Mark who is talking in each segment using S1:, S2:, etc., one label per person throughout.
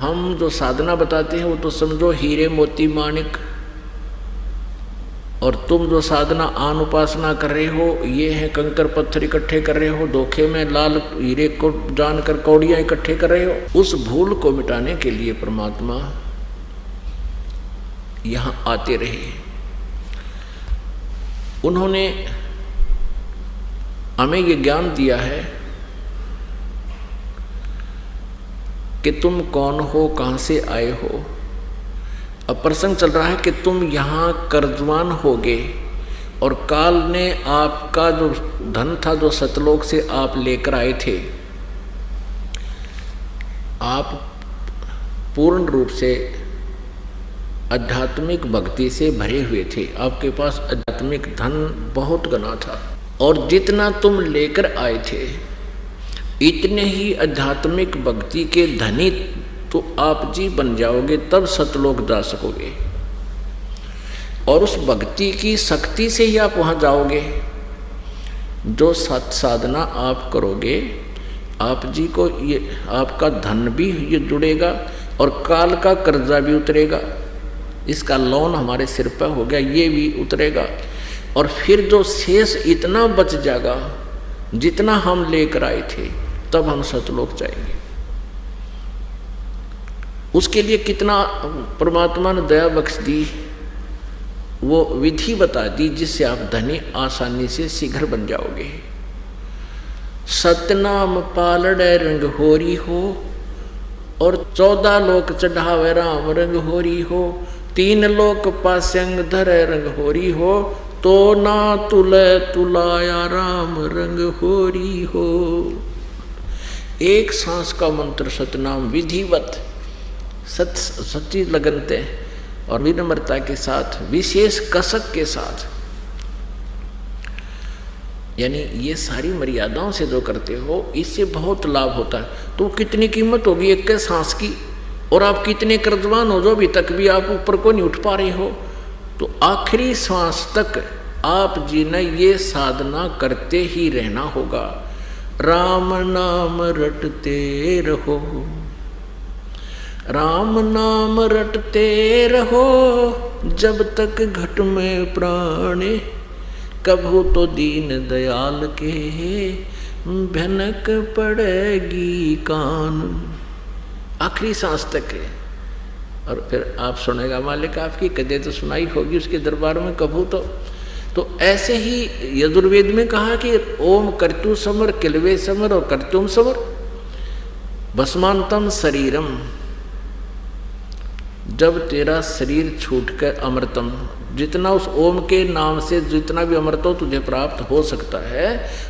S1: हम जो साधना बताते हैं वो तो समझो हीरे मोती माणिक, और तुम जो साधना आन उपासना कर रहे हो ये है कंकर पत्थर इकट्ठे कर रहे हो, धोखे में लाल हीरे को जानकर कौड़ियां इकट्ठे कर रहे हो। उस भूल को मिटाने के लिए परमात्मा यहां आते रहे। उन्होंने हमें ये ज्ञान दिया है कि तुम कौन हो, कहां से आए हो। अब प्रसंग चल रहा है कि तुम यहाँ कर्जवान होगे और काल ने आपका जो धन था जो सतलोक से आप लेकर आए थे, आप पूर्ण रूप से आध्यात्मिक भक्ति से भरे हुए थे, आपके पास आध्यात्मिक धन बहुत घना था, और जितना तुम लेकर आए थे इतने ही आध्यात्मिक भक्ति के धनी तो आप जी बन जाओगे, तब सतलोक जा सकोगे। और उस भक्ति की शक्ति से ही आप वहाँ जाओगे। जो सत साधना आप करोगे आप जी को ये आपका धन भी ये जुड़ेगा और काल का कर्जा भी उतरेगा। इसका लोन हमारे सिर पर हो गया, ये भी उतरेगा, और फिर जो शेष इतना बच जाएगा जितना हम लेकर आए थे, तब हम सतलोक जाएंगे। उसके लिए कितना परमात्मा ने दया बख्श दी, वो विधि बता दी जिससे आप धनी आसानी से शीघ्र बन जाओगे। सतनाम पालड़े रंग होरी हो, और 14 लोक चढ़ावे राम रंग होरी हो, 3 लोक पास्यंग धरे रंग होरी हो, तो ना तुले तुलाया राम रंग होरी हो। एक सांस का मंत्र सतनाम विधिवत सच्ची लगनते और विनम्रता के साथ, विशेष कसक के साथ, यानी ये सारी मर्यादाओं से जो करते हो इससे बहुत लाभ होता है। तो कितनी कीमत होगी एक सांस की, और आप कितने कर्जवान हो जो अभी तक भी आप ऊपर को नहीं उठ पा रहे हो। तो आखिरी सांस तक आप जी ने ये साधना करते ही रहना होगा। राम नाम रटते रहो, राम नाम रटते रहो, जब तक घट में प्राण, कभू तो दीन दयाल के भनक पड़ेगी कान। आखिरी सांस तक है। और फिर आप सुनेगा मालिक आपकी कदे तो सुनाई होगी उसके दरबार में कभू तो ऐसे ही यजुर्वेद में कहा कि ओम कर्तु समर किलवे समर और कर्तुम समर भस्मांतम शरीरम। जब तेरा शरीर छूटकर अमृतम, जितना उस ओम के नाम से जितना भी अमृतो तुझे प्राप्त हो सकता है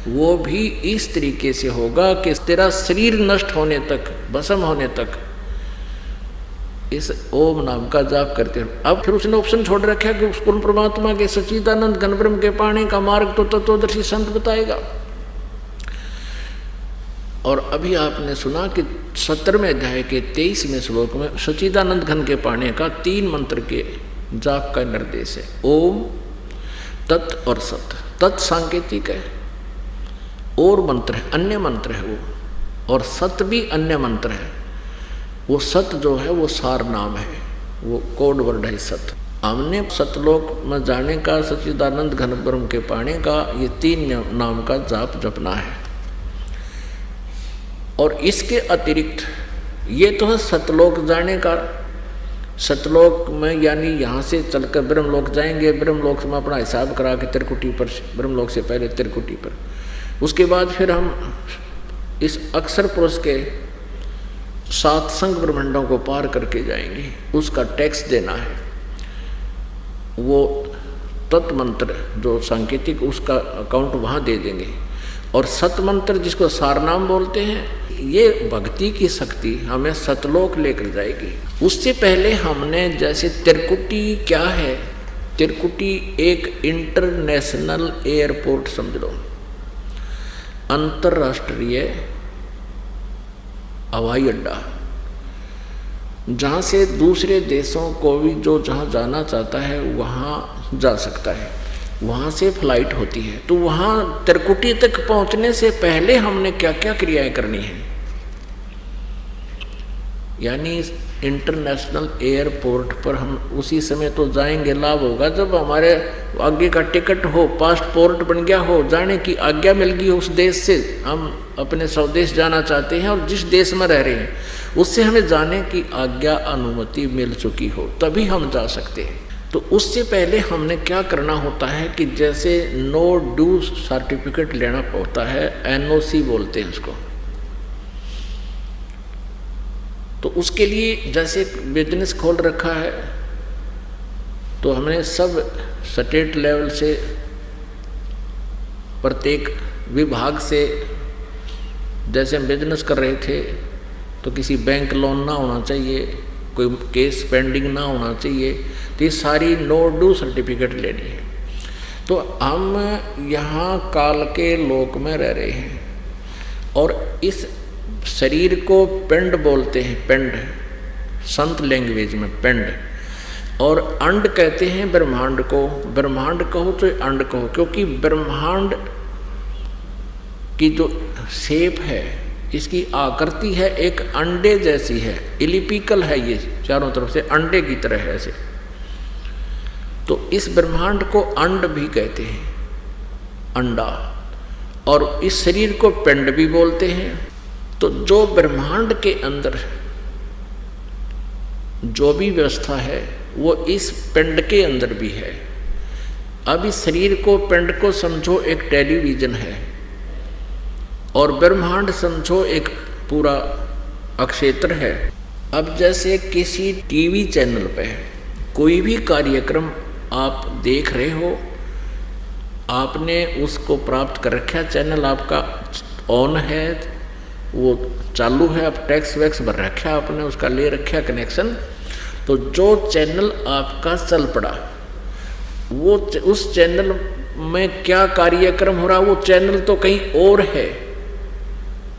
S1: वो भी इस तरीके से होगा कि तेरा शरीर नष्ट होने तक, भस्म होने तक इस ओम नाम का जाप करते रहो। अब फिर उसने ऑप्शन छोड़ रखा कि उस पूर्ण परमात्मा के सच्चिदानंद घन ब्रह्म के पाने का मार्ग तो तत्वदर्शी संत बताएगा। और अभी आपने सुना कि 17वें अध्याय के 23वें श्लोक में सच्चिदानंद घन के पाने का 3 मंत्र के जाप का निर्देश है। ओम, तत् और सत। तत् सांकेतिक है और मंत्र है, अन्य मंत्र है वो, और सत भी अन्य मंत्र है। वो सत जो है वो सार नाम है, वो कोड वर्ड है सत। हमने सतलोक में जाने का, सच्चिदानंद घन ब्रह्म के पाने का, ये 3 नाम का जाप जपना है। और इसके अतिरिक्त ये तो है सतलोक जाने का। सतलोक में यानी यहाँ से चलकर ब्रह्मलोक जाएंगे, ब्रह्मलोक में अपना हिसाब करा के त्रिकुटी पर, ब्रह्मलोक से पहले त्रिकुटी पर, उसके बाद फिर हम इस अक्षर पुरुष के 7 संग ब्रह्मांडों को पार करके जाएंगे। उसका टैक्स देना है। वो तत्मंत्र जो सांकेतिक, उसका अकाउंट वहाँ दे देंगे। और सतमंत्र जिसको सारनाम बोलते हैं, ये भक्ति की शक्ति हमें सतलोक लेकर जाएगी। उससे पहले हमने जैसे त्रिकुटी क्या है, त्रिकुटी एक इंटरनेशनल एयरपोर्ट समझ लो, अंतर्राष्ट्रीय हवाई अड्डा, जहाँ से दूसरे देशों को भी जो जहाँ जाना चाहता है वहाँ जा सकता है, वहाँ से फ्लाइट होती है। तो वहाँ त्रिकुटी तक पहुँचने से पहले हमने क्या क्या क्रियाएं करनी है। यानी इंटरनेशनल एयरपोर्ट पर हम उसी समय तो जाएंगे, लाभ होगा जब हमारे आगे का टिकट हो, पासपोर्ट बन गया हो, जाने की आज्ञा मिल गई उस देश से, हम अपने स्वदेश जाना चाहते हैं और जिस देश में रह रहे हैं उससे हमें जाने की आज्ञा अनुमति मिल चुकी हो, तभी हम जा सकते हैं। तो उससे पहले हमने क्या करना होता है कि जैसे नो ड्यू सर्टिफिकेट लेना पड़ता है, NOC बोलते हैं उसको। तो उसके लिए जैसे बिजनेस खोल रखा है तो हमने सब स्टेट लेवल से प्रत्येक विभाग से, जैसे हम बिजनेस कर रहे थे तो किसी बैंक लोन ना होना चाहिए, कोई केस पेंडिंग ना होना चाहिए, तो ये सारी नो ड्यू सर्टिफिकेट लेनी है। तो हम यहाँ काल के लोक में रह रहे हैं और इस शरीर को पिंड बोलते हैं, पिंड संत लैंग्वेज में पिंड, और अंड कहते हैं ब्रह्मांड को। ब्रह्मांड कहो तो अंड कहो, क्योंकि ब्रह्मांड की जो शेप है, इसकी आकृति है एक अंडे जैसी है, इलिपिकल है, ये चारों तरफ से अंडे की तरह है ऐसे। तो इस ब्रह्मांड को अंड भी कहते हैं, अंडा, और इस शरीर को पिंड भी बोलते हैं। तो जो ब्रह्मांड के अंदर जो भी व्यवस्था है वो इस पिंड के अंदर भी है। अब इस शरीर को, पिंड को समझो एक टेलीविजन है और ब्रह्मांड समझो एक पूरा अक्षेत्र है। अब जैसे किसी टीवी चैनल पे कोई भी कार्यक्रम आप देख रहे हो, आपने उसको प्राप्त कर रखा, चैनल आपका ऑन है, वो चालू है, आप टैक्स वैक्स भर रखा आपने, उसका ले रखा कनेक्शन। तो जो चैनल आपका चल पड़ा, वो उस चैनल में क्या कार्यक्रम हो रहा, वो चैनल तो कहीं और है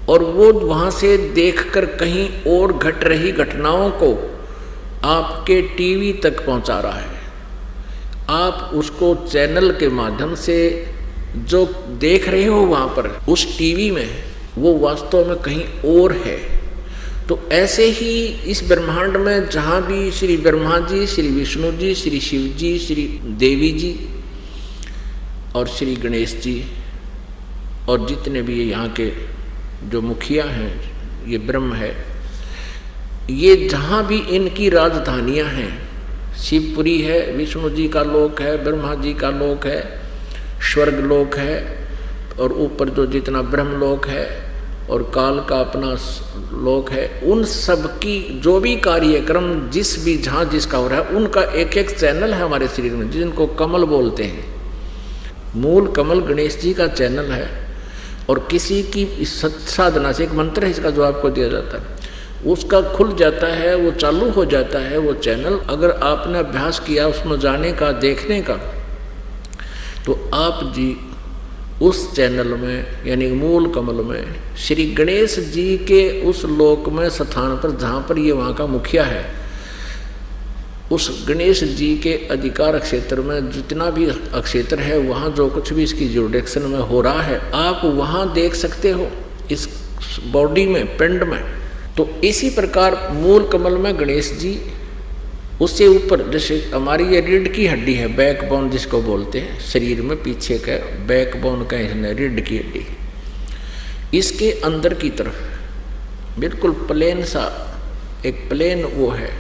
S1: और वो वहाँ से देखकर कहीं और घट रही घटनाओं को आपके टीवी तक पहुँचा रहा है। आप उसको चैनल के माध्यम से जो देख रहे हो वहाँ पर उस टीवी में, वो वास्तव में कहीं और है। तो ऐसे ही इस ब्रह्मांड में जहाँ भी श्री ब्रह्मा जी, श्री विष्णु जी, श्री शिव जी, श्री देवी जी और श्री गणेश जी और जितने भी यहाँ के जो मुखिया हैं, ये ब्रह्म है, ये जहाँ भी इनकी राजधानियाँ हैं, शिवपुरी है, विष्णु जी का लोक है, ब्रह्मा जी का लोक है, स्वर्ग लोक है, और ऊपर जो जितना ब्रह्मलोक है और काल का अपना लोक है, उन सब की जो भी कार्यक्रम जिस भी जहाँ जिसका हो रहा है, उनका एक एक चैनल है हमारे शरीर में, जिनको कमल बोलते हैं। मूल कमल गणेश जी का चैनल है। और किसी की साधना से एक मंत्र है इसका जो आपको दिया जाता है, उसका खुल जाता है, वो चालू हो जाता है वो चैनल। अगर आपने अभ्यास किया उसमें जाने का, देखने का, तो आप जी उस चैनल में यानी मूल कमल में श्री गणेश जी के उस लोक में स्थान पर, जहाँ पर ये वहाँ का मुखिया है, उस गणेश जी के अधिकार क्षेत्र में जितना भी क्षेत्र है, वहाँ जो कुछ भी इसकी जुरिडिक्शन में हो रहा है, आप वहाँ देख सकते हो इस बॉडी में, पिंड में। तो इसी प्रकार मूल कमल में गणेश जी, उससे ऊपर जैसे हमारी ये रीढ़ की हड्डी है, बैकबोन जिसको बोलते हैं, शरीर में पीछे का बैकबोन का है, रीढ़ की हड्डी, इसके अंदर की तरफ बिल्कुल प्लेन सा एक प्लेन वो है,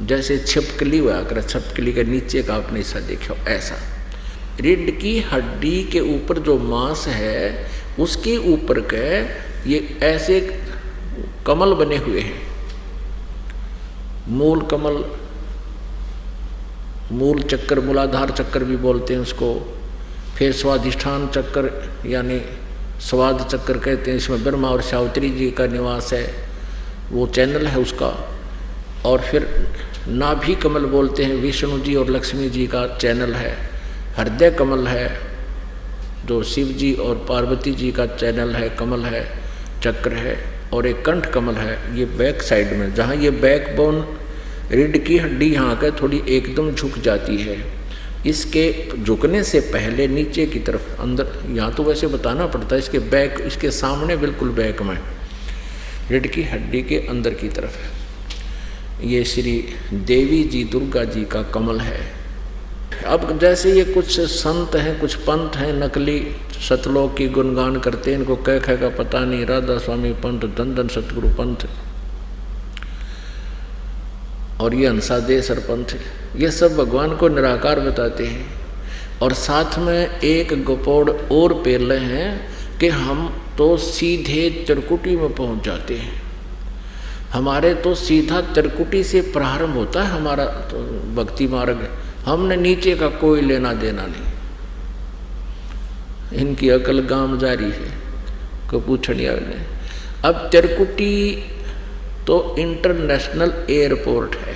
S1: जैसे छिपकली हुआ कर, छिपकली के नीचे का आपने ऐसा देखो, ऐसा रीढ़ की हड्डी के ऊपर जो मांस है उसके ऊपर के ये ऐसे कमल बने हुए हैं। मूल कमल, मूल चक्कर, मूलाधार चक्कर भी बोलते हैं उसको। फिर स्वाधिष्ठान चक्कर यानी स्वाद चक्कर कहते हैं, इसमें ब्रह्मा और सावित्री जी का निवास है, वो चैनल है उसका। और फिर नाभि कमल बोलते हैं, विष्णु जी और लक्ष्मी जी का चैनल है। हृदय कमल है जो शिव जी और पार्वती जी का चैनल है, कमल है, चक्र है। और एक कंठ कमल है, ये बैक साइड में, जहाँ ये बैकबोन रीढ़ की हड्डी यहाँ के थोड़ी एकदम झुक जाती है, इसके झुकने से पहले नीचे की तरफ अंदर, यहाँ तो वैसे बताना पड़ता है, इसके बैक, इसके सामने बिल्कुल बैक में रीढ़ की हड्डी के अंदर की तरफ। ये श्री देवी जी दुर्गा जी का कमल है। अब जैसे ये कुछ संत हैं, कुछ पंथ हैं नकली, सतलोक की गुणगान करते हैं, इनको कह का पता नहीं, राधा स्वामी पंथ, धन धन सतगुरु पंथ और ये हंसादेसर पंथ, ये सब भगवान को निराकार बताते हैं। और साथ में एक गपोड़ और पेल रहे हैं कि हम तो सीधे त्रिकुटी में पहुंच जाते हैं। हमारे तो सीधा त्रिकुटी से प्रारंभ होता है हमारा तो भक्ति मार्ग, हमने नीचे का कोई लेना देना नहीं। इनकी अकल गांव जारी है को पूछनिया ने। अब त्रिकुटी तो इंटरनेशनल एयरपोर्ट है,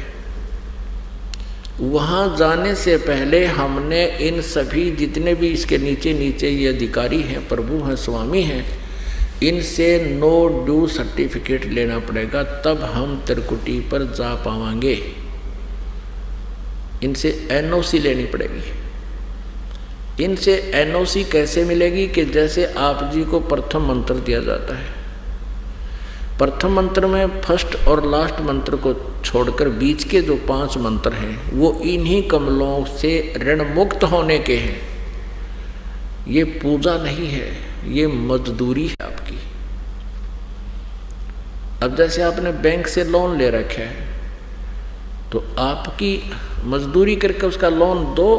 S1: वहाँ जाने से पहले हमने इन सभी जितने भी इसके नीचे नीचे ये अधिकारी हैं, प्रभु हैं, स्वामी हैं, इनसे नो ड्यू सर्टिफिकेट लेना पड़ेगा, तब हम त्रिकुटी पर जा पाएंगे। इनसे एनओसी लेनी पड़ेगी। इनसे एनओसी कैसे मिलेगी कि जैसे आप जी को प्रथम मंत्र दिया जाता है, प्रथम मंत्र में फर्स्ट और लास्ट मंत्र को छोड़कर बीच के जो 5 मंत्र हैं वो इन्हीं कमलों से ऋण मुक्त होने के हैं। ये पूजा नहीं है, ये मजदूरी है आपकी। अब जैसे आपने बैंक से लोन ले रखा है तो आपकी मजदूरी करके उसका लोन दो,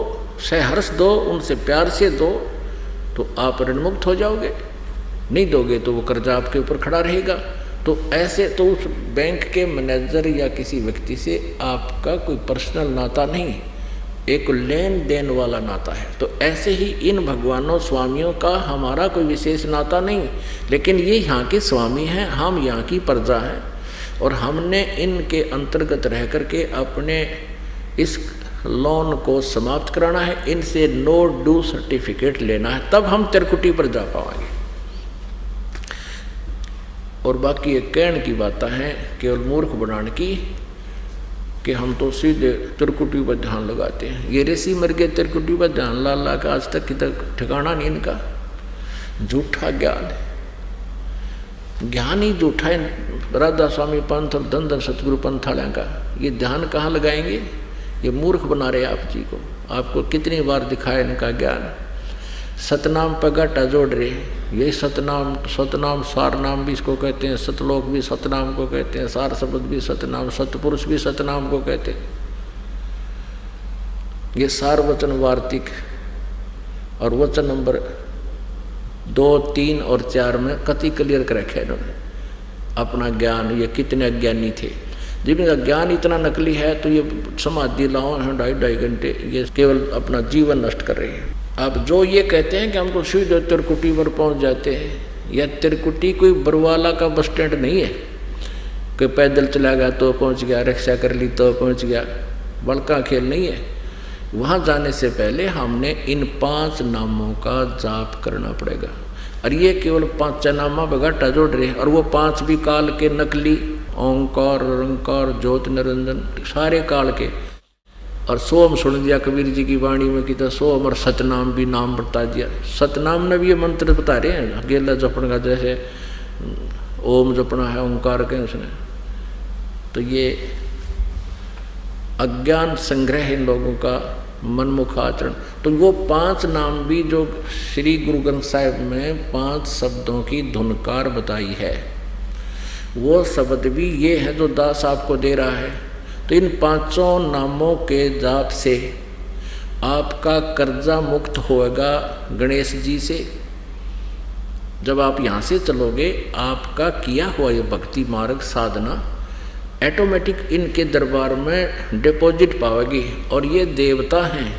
S1: सहर्ष दो, उनसे प्यार से दो, तो आप ऋण मुक्त हो जाओगे। नहीं दोगे तो वो कर्जा आपके ऊपर खड़ा रहेगा। तो ऐसे तो उस बैंक के मैनेजर या किसी व्यक्ति से आपका कोई पर्सनल नाता नहीं, एक लेन देन वाला नाता है। तो ऐसे ही इन भगवानों स्वामियों का हमारा कोई विशेष नाता नहीं, लेकिन ये यहाँ के स्वामी हैं, हम यहाँ की प्रजा हैं और हमने इनके अंतर्गत रह करके अपने इस लोन को समाप्त कराना है, इनसे नो ड्यू सर्टिफिकेट लेना है, तब हम त्रिकुटी पर जा पाएंगे। और बाकी ये कहने की बातें हैं केवल मूर्ख बनाने की कि हम तो सीधे त्रिकुटी पर ध्यान लगाते हैं। ये ऋषि मर गए त्रिकुटी पर ध्यान ला ला का, आज तक की तक ठिकाना नहीं इनका। झूठा ज्ञान है, ज्ञान ही झूठा है। राधा स्वामी पंथ और धन धन सतगुरु पंथ वाले का ये ध्यान कहाँ लगाएंगे? ये मूर्ख बना रहे आप जी को। आपको कितनी बार दिखाया इनका ज्ञान। सतनाम पर घाटा जोड़ रहे, यही सतनाम, सतनाम सार नाम भी इसको कहते हैं, सतलोक भी सतनाम को कहते हैं, सार शब्द भी सतनाम, सतपुरुष भी सतनाम को कहते हैं। ये सार वचन वार्तिक और वचन नंबर 2, 3 और 4 में कति क्लियर कर रखे इन्होंने अपना ज्ञान। ये कितने अज्ञानी थे, जिनका ज्ञान इतना नकली है तो ये समाधि लाओ 2.5 घंटे, ये केवल अपना जीवन नष्ट कर रहे हैं। अब जो ये कहते हैं कि हम तो सीधे त्रिकुटी पर पहुंच जाते हैं, यह त्रिकुटी कोई बरवाला का बस स्टैंड नहीं है कि पैदल चला गया तो पहुंच गया, रिक्शा कर ली तो पहुंच गया, बड़का खेल नहीं है। वहाँ जाने से पहले हमने इन 5 नामों का जाप करना पड़ेगा। और ये केवल 5 नामा बगाटा जोड़ रहे हैं, और वो 5 भी काल के नकली, ओंकार, रंकार, ज्योत, निरंजन, सारे काल के। और सोम सुन दिया कबीर जी की वाणी में कि तो सोम और सतनाम भी नाम बता दिया। सतनाम में भी ये मंत्र बता रहे हैं, गेला जपन का, जैसे ओम जपना है, ओंकार के उसने। तो ये अज्ञान संग्रह इन लोगों का, मनमुख आचरण। तो वो 5 नाम भी जो श्री गुरु ग्रंथ साहिब में 5 शब्दों की धुनकार बताई है, वो शब्द भी ये है जो दास आपको दे रहा है। तो इन 5 नामों के जाप से आपका कर्जा मुक्त होगा गणेश जी से। जब आप यहाँ से चलोगे, आपका किया हुआ ये भक्ति मार्ग साधना ऑटोमेटिक इनके दरबार में डिपॉजिट पाओगी। और ये देवता हैं,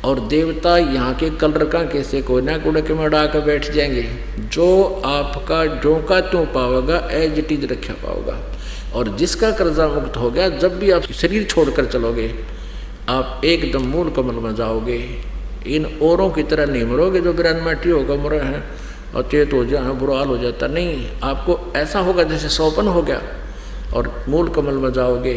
S1: और देवता यहाँ के कलरका कैसे कोयना कूड़े के में उड़ा कर बैठ जाएंगे। जो आपका जो का त्यों पाओगा, एज इट इज रखा पाओगा। और जिसका कर्जा मुक्त हो गया, जब भी आप शरीर छोड़कर चलोगे, आप एकदम मूल कमल में जाओगे। इन औरों की तरह नहीं मरोगे जो 92 होगा मरे हैं और चेत हो जाए, बुरा हाल हो जाता। नहीं, आपको ऐसा होगा जैसे सौपन हो गया और मूल कमल में जाओगे,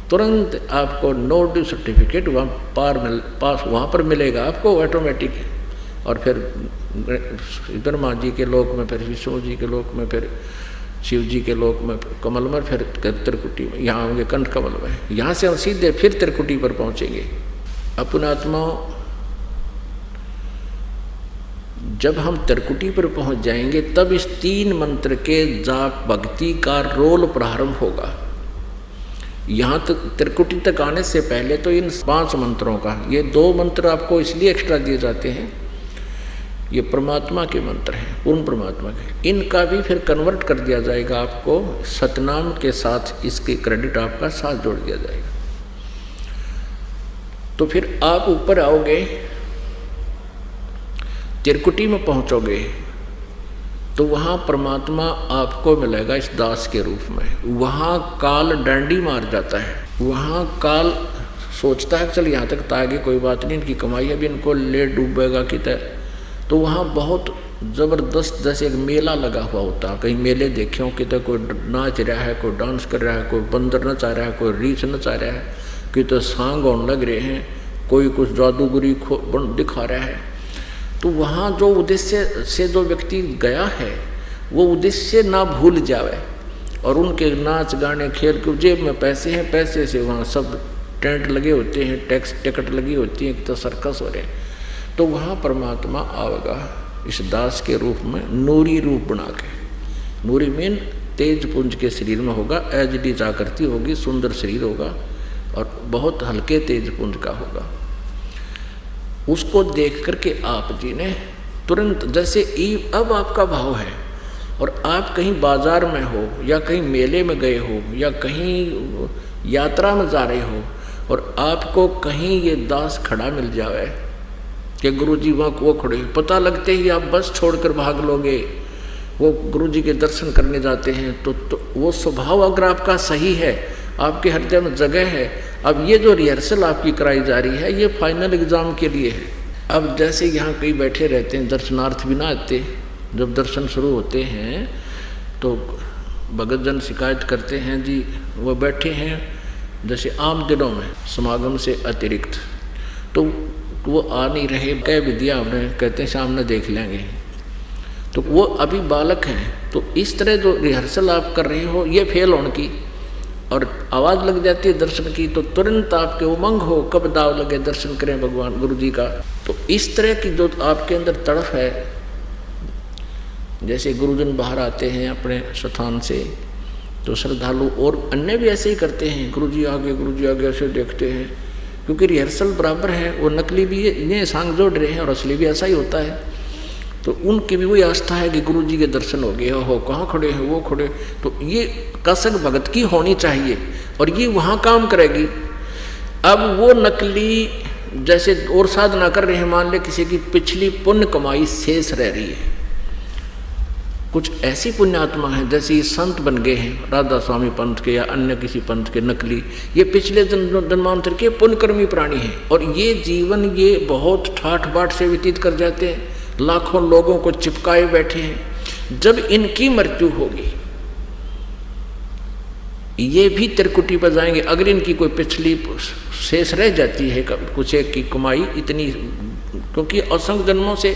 S1: तुरंत आपको नो ड्यू सर्टिफिकेट वहाँ पर मिलेगा आपको ऑटोमेटिक। और फिर ब्रह्मा जी के लोक में, फिर विष्णु जी के लोक में, फिर शिव जी के लोक में कमल में, फिर त्रिकुटी में, यहाँ होंगे कंठ कमल में। यहाँ से हम सीधे फिर त्रिकुटी पर पहुँचेंगे। अपने आत्माओं, जब हम त्रिकुटी पर पहुँच जाएंगे तब इस 3 मंत्र के जाप भक्ति का रोल प्रारंभ होगा। यहाँ तक त्रिकुटी तक आने से पहले तो इन 5 मंत्रों का, ये 2 मंत्र आपको इसलिए एक्स्ट्रा दिए जाते हैं, ये परमात्मा के मंत्र हैं, पूर्ण परमात्मा के। इनका भी फिर कन्वर्ट कर दिया जाएगा आपको सतनाम के साथ, इसके क्रेडिट आपका साथ जोड़ दिया जाएगा। तो फिर आप ऊपर आओगे, त्रिकुटी में पहुंचोगे तो वहाँ परमात्मा आपको मिलेगा इस दास के रूप में। वहाँ काल डंडी मार जाता है, वहाँ काल सोचता है चल यहाँ तक तो आगे कोई बात नहीं, इनकी कमाई अभी इनको ले डूबेगा कि तो वहाँ बहुत ज़बरदस्त जैसे एक मेला लगा हुआ होता है। कहीं मेले देखे हो कि तो कोई नाच रहा है, कोई डांस कर रहा है, कोई बंदर नचा रहा है, कोई रीछ नचा रहा है, कि तो सांग होने लग रहे हैं, कोई कुछ जादूगरी दिखा रहा है। तो वहाँ जो उद्देश्य से जो व्यक्ति गया है वो उद्देश्य ना भूल जावे, और उनके नाच गाने खेल के जेब में पैसे हैं, पैसे से वहाँ सब टेंट लगे होते हैं, टैक्स टिकट लगी होती है, तो सर्कस हो रहे हैं। तो वहाँ परमात्मा आएगा इस दास के रूप में, नूरी रूप बना के। नूरी मीन तेज पुंज के शरीर में होगा, एचडी जागृति होगी, सुंदर शरीर होगा और बहुत हल्के तेज पुंज का होगा। उसको देख करके आप जी ने तुरंत, जैसे अब आपका भाव है और आप कहीं बाजार में हो या कहीं मेले में गए हो या कहीं यात्रा में जा रहे हो और आपको कहीं ये दास खड़ा मिल जाए कि गुरुजी वहाँ वो खड़े, पता लगते ही आप बस छोड़कर भाग लोगे, वो गुरुजी के दर्शन करने जाते हैं। तो वो स्वभाव अगर आपका सही है, आपके हृदय में जगह है। अब ये जो रिहर्सल आपकी कराई जा रही है ये फाइनल एग्ज़ाम के लिए है। अब जैसे यहाँ कई बैठे रहते हैं, दर्शनार्थ भी ना आते, जब दर्शन शुरू होते हैं तो भगत जन शिकायत करते हैं जी वो बैठे हैं जैसे आम दिनों में समागम से अतिरिक्त, तो वो आ नहीं रहे, कह भी दिया हमने, कहते हैं सामने देख लेंगे, तो वो अभी बालक हैं। तो इस तरह जो रिहर्सल आप कर रहे हो ये फेल होने की, और आवाज़ लग जाती है दर्शन की, तो तुरंत आपके उमंग हो कब दाव लगे दर्शन करें भगवान गुरु जी का। तो इस तरह की जो आपके अंदर तड़फ है, जैसे गुरुजन बाहर आते हैं अपने स्थान से तो श्रद्धालु और अन्य भी ऐसे ही करते हैं, गुरु जी आगे ऐसे देखते हैं, क्योंकि रिहर्सल बराबर है, वो नकली भी इन्हें सांग जोड़ रहे हैं और असली भी ऐसा ही होता है। तो उनकी भी वही आस्था है कि गुरु जी के दर्शन हो गए, हो कहाँ खड़े हैं वो खड़े, तो ये कसक भगत की होनी चाहिए और ये वहाँ काम करेगी। अब वो नकली जैसे और साधना कर रहे हैं, मान ले किसी की पिछली पुण्य कमाई शेष रह रही है, कुछ ऐसी पुण्यात्मा है जैसे संत बन गए हैं राधा स्वामी पंथ के या अन्य किसी पंथ के नकली, ये पिछले जन्मांतर के पुण्यकर्मी प्राणी हैं और ये जीवन ये बहुत ठाठ बाट से व्यतीत कर जाते हैं, लाखों लोगों को चिपकाए बैठे हैं। जब इनकी मृत्यु होगी ये भी त्रिकुटी पर जाएंगे। अगर इनकी कोई पिछली शेष रह जाती है कुछ एक की कमाई इतनी, क्योंकि असंख्य जन्मों से,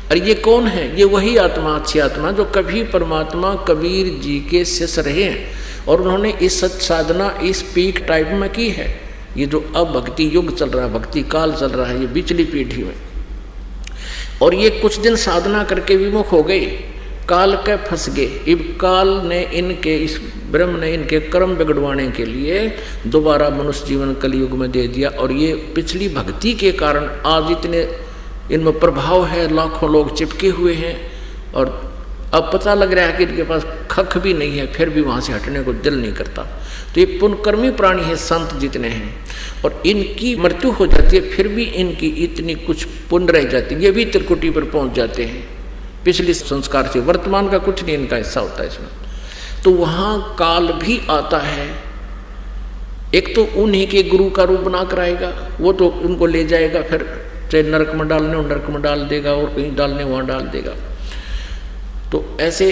S1: और ये कौन है, ये वही आत्मा, अच्छी आत्मा जो कभी परमात्मा कबीर जी के शिष्य रहे हैं और उन्होंने इस सत साधना इस पीक टाइप में की है। ये जो अब भक्ति युग चल रहा है, भक्ति काल चल रहा है, ये बिचली पीढ़ी में, और ये कुछ दिन साधना करके विमुख हो गए, काल के फंस गए। अब काल ने इनके, इस ब्रह्म ने इनके कर्म बिगड़वाने के लिए दोबारा मनुष्य जीवन कलयुग में दे दिया, और ये पिछली भक्ति के कारण आज इतने इनमें प्रभाव है, लाखों लोग चिपके हुए हैं और अब पता लग रहा है कि इनके पास खख भी नहीं है, फिर भी वहाँ से हटने को दिल नहीं करता। तो ये पुण्यकर्मी प्राणी है संत जितने हैं, और इनकी मृत्यु हो जाती है फिर भी इनकी इतनी कुछ पुण्य रह जाती है, ये भी त्रिकुटी पर पहुँच जाते हैं पिछले संस्कार से। वर्तमान का कुछ नहीं इनका हिस्सा होता है इसमें। तो वहाँ काल भी आता है, एक तो उन्हीं के गुरु का रूप बना कर आएगा, वो तो उनको ले जाएगा, फिर चाहे नरक में डालने हो नरक में डाल देगा और कहीं डालने वहाँ डाल देगा। तो ऐसे,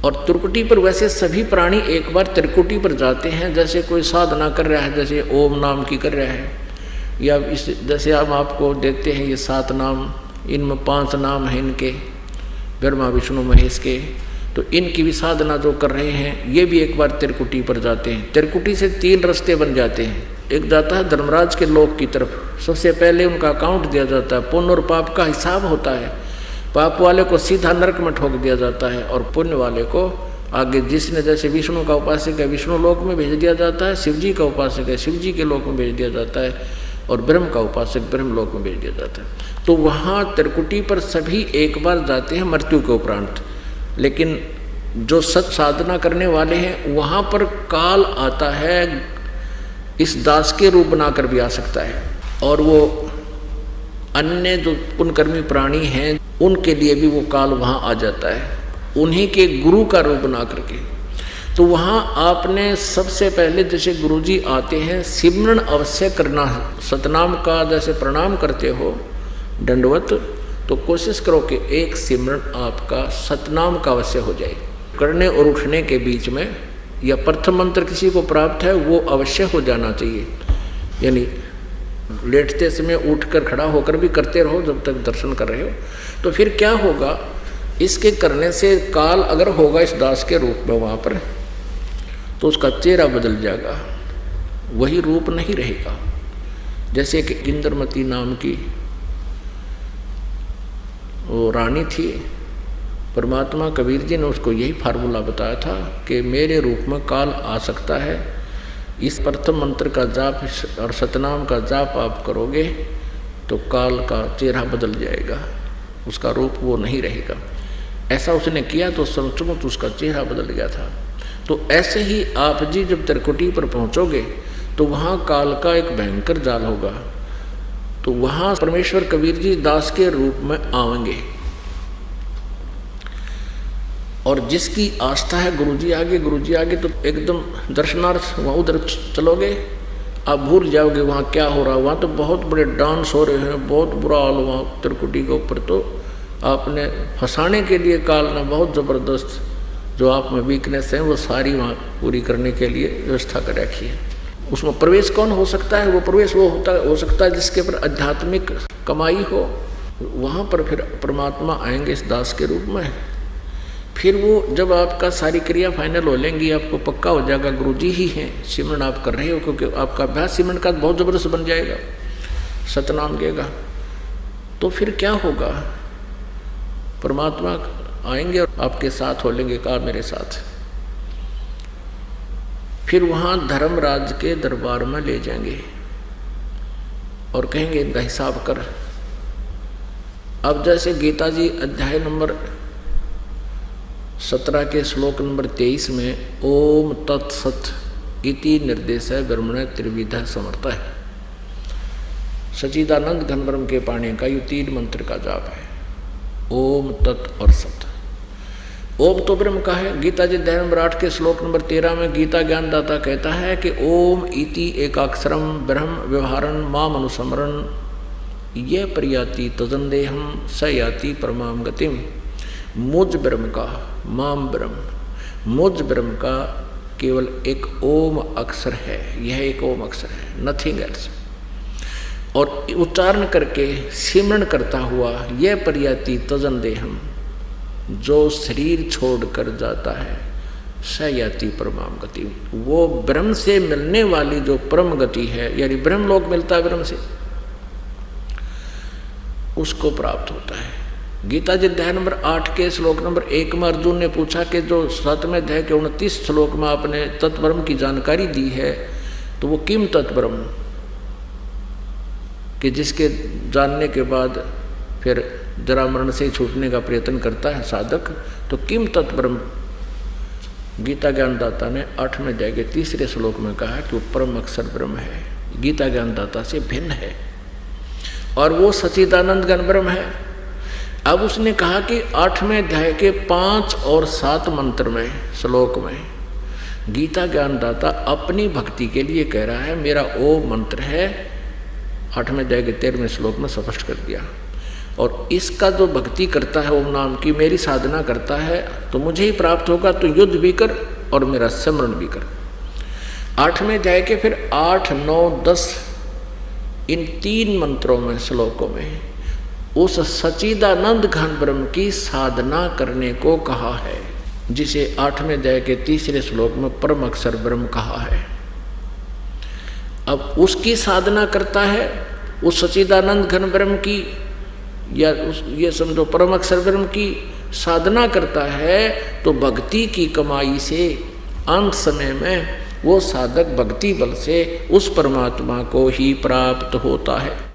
S1: और त्रिकुटी पर वैसे सभी प्राणी एक बार त्रिकुटी पर जाते हैं। जैसे कोई साधना कर रहा है, जैसे ओम नाम की कर रहा है, या इस जैसे हम आपको देते हैं ये 7 नाम, इनमें 5 नाम हैं इनके, ब्रह्मा विष्णु महेश के, तो इनकी भी साधना जो कर रहे हैं ये भी एक बार त्रिकुटी पर जाते हैं। त्रिकुटी से 3 रास्ते बन जाते हैं। एक जाता है धर्मराज के लोक की तरफ, सबसे पहले उनका अकाउंट दिया जाता है, पुण्य और पाप का हिसाब होता है। पाप वाले को सीधा नरक में ठोक दिया जाता है और पुण्य वाले को आगे, जिसने जैसे विष्णु का उपासक है विष्णु लोक में भेज दिया जाता है, शिव जी का उपासक है शिव जी के लोक में भेज दिया जाता है, और ब्रह्म का उपासक ब्रह्म लोक में भेज दिया जाता है। तो वहाँ त्रिकुटी पर सभी एक बार जाते हैं मृत्यु के उपरांत। लेकिन जो सत साधना करने वाले हैं वहाँ पर काल आता है, इस दास के रूप बनाकर भी आ सकता है, और वो अन्य जो पुण्यकर्मी प्राणी हैं उनके लिए भी वो काल वहाँ आ जाता है, उन्हीं के गुरु का रूप बना करके। तो वहाँ आपने सबसे पहले जैसे गुरुजी आते हैं सिमरन अवश्य करना है। सतनाम का जैसे प्रणाम करते हो दंडवत, तो कोशिश करो कि एक सिमरन आपका सतनाम का अवश्य हो जाए। करने और उठने के बीच में या प्रथम मंत्र किसी को प्राप्त है वो अवश्य हो जाना चाहिए, यानी लेटते समय उठकर खड़ा होकर भी करते रहो जब तक दर्शन कर रहे हो। तो फिर क्या होगा, इसके करने से काल अगर होगा इस दास के रूप में वहाँ पर, तो उसका चेहरा बदल जाएगा, वही रूप नहीं रहेगा। जैसे कि इंद्रमती नाम की वो रानी थी, परमात्मा कबीर जी ने उसको यही फार्मूला बताया था कि मेरे रूप में काल आ सकता है, इस प्रथम मंत्र का जाप और सतनाम का जाप आप करोगे तो काल का चेहरा बदल जाएगा, उसका रूप वो नहीं रहेगा। ऐसा उसने किया तो सचमुच उसका चेहरा बदल गया था। तो ऐसे ही आप जी जब त्रिकुटी पर पहुंचोगे तो वहाँ काल का एक भयंकर जाल होगा, तो वहाँ परमेश्वर कबीर जी दास के रूप में आएंगे, और जिसकी आस्था है गुरुजी आगे तो एकदम दर्शनार्थ वहाँ उधर चलोगे, आप भूल जाओगे वहाँ क्या हो रहा है। वहाँ तो बहुत बड़े डांस हो रहे हैं, बहुत बुरा हाल वहाँ त्रिकुटी के ऊपर। तो आपने फंसाने के लिए काल ने बहुत ज़बरदस्त जो आप में वीकनेस है वो सारी वहाँ पूरी करने के लिए व्यवस्था कर रखी है। उसमें प्रवेश कौन हो सकता है, वो प्रवेश वो हो सकता है जिसके पर आध्यात्मिक कमाई हो। वहाँ पर फिर परमात्मा आएंगे इस दास के रूप में। फिर वो जब आपका सारी क्रिया फाइनल हो लेंगी, आपको पक्का हो जाएगा गुरुजी ही हैं, सिमरन आप कर रहे हो, क्योंकि आपका अभ्यास सिमरन का बहुत ज़बरदस्त बन जाएगा, सतनाम देगा। तो फिर क्या होगा, परमात्मा आएंगे और आपके साथ हो लेंगे, कहा मेरे साथ। फिर वहाँ धर्मराज के दरबार में ले जाएंगे और कहेंगे इनका हिसाब कर। अब जैसे गीता जी अध्याय नंबर 17 के श्लोक नंबर 23 में ओम तत्सत इति निर्देश है ब्रह्मण त्रिविध समर्थ है, सच्चिदानंद घन ब्रह्म के पाने का ये 3 मंत्र का जाप है, ओम तत् और सत। ओम तो ब्रह्म का है। गीता जी अध्याय नंबर 8 के श्लोक नंबर 13 में गीता ज्ञानदाता कहता है कि ओम इति एकाक्षरम ब्रह्म व्यवहारन माम अनुसमरन ये प्रयाति तजंदेहम स याति परमाम गतिम। मुझ ब्रह्म का, माम ब्रह्म, मुझ ब्रह्म का केवल एक ओम अक्षर है, यह एक ओम अक्षर है, नथिंग एल्स। और उच्चारण करके सिमरन करता हुआ यह प्रयाति तजंदेहम, जो शरीर छोड़कर जाता है, स याति परमाम गति, वो ब्रह्म से मिलने वाली जो परम गति है, यानी ब्रह्म लोक मिलता है ब्रह्म से, उसको प्राप्त होता है। गीता जी अध्याय नंबर 8 के श्लोक नंबर 1 में अर्जुन ने पूछा कि जो 7वें अध्याय के 29 श्लोक में आपने तत्ब्रह्म की जानकारी दी है, तो वो किम तत्ब्रह्म, कि जिसके जानने के बाद फिर जरा मरण से छूटने का प्रयत्न करता है साधक, तो किम तत्ब्रह्म। गीता ज्ञानदाता ने 8वें अध्याय के 3 श्लोक में कहा कि वो परम अक्षर ब्रह्म है, गीता ज्ञानदाता से भिन्न है, और वो सच्चिदानंद घन ब्रह्म है। अब उसने कहा कि 8वें अध्याय के 5 और 7 मंत्र में श्लोक में गीता ज्ञानदाता अपनी भक्ति के लिए कह रहा है, मेरा ओम मंत्र है, 8वें अध्याय के 13वें श्लोक में स्पष्ट कर दिया। और इसका जो भक्ति करता है ओम नाम की, मेरी साधना करता है, तो मुझे ही प्राप्त होगा, तो युद्ध भी कर और मेरा स्मरण भी कर। 8वें अध्याय के फिर 8, 9, 10 इन 3 मंत्रों में श्लोकों में उस सच्चिदानंद घन ब्रह्म की साधना करने को कहा है। जिसे 8वें अध्याय के 3रे श्लोक में परम अक्षर ब्रह्म कहा है। अब उसकी साधना करता है, उस सच्चिदानंद घन ब्रह्म की, या ये समझो परम अक्षर ब्रह्म की साधना करता है, तो भक्ति की कमाई से अंत समय में वो साधक भक्ति बल से उस परमात्मा को ही प्राप्त होता है।